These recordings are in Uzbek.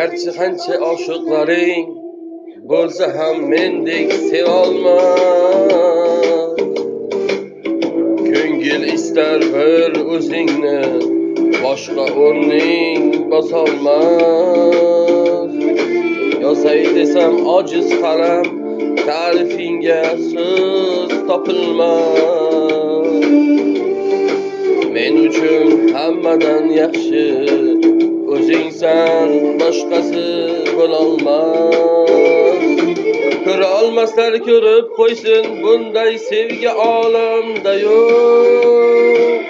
Garchi qancha oshiqlaring bo'lsa ham mendek sevolmas. Ko'ngil istar bir o'zingni, boshqa o'rning bosolmas. Yozay desam ojiz qalam, ta'rifinga so'z topilmas. Men uchun hammadan yaxshi o'zingsan, boshqasi bo'lolmas. Ko'ra olmaslar ko'rib qo'ysin, bunday sevgi olamda yo'q.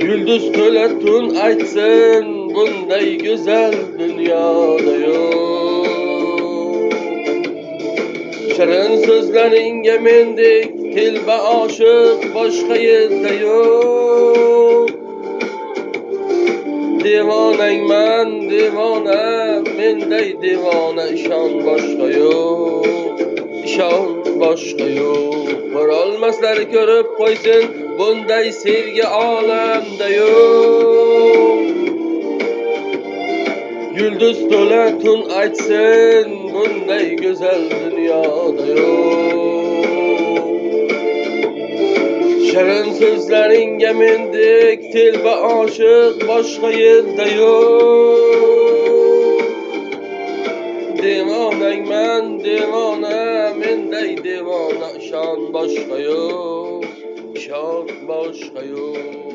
Yulduz to'la tun aytsin, bunday go'zal dunyoda yo'q. Shirin so'zlaringga mendek telba oshiq boshqa yerda yo'q. Devonangman devona, menday devona, ishon boshqa yo'q. Ishon boshqa yo'q. Ko'rolmaslar ko'rib qo'ysin, bunday sevgi olamda yo'q. Yulduz to'la tun aytsin, bunday go'zal dunyoda yo'q. Shirin so'zlaringga mendek telba oshiq boshqa yerda yo'q. Devonangman devona, menday devona, ishon boshqa yo'q. Ishon boshqa yo'q.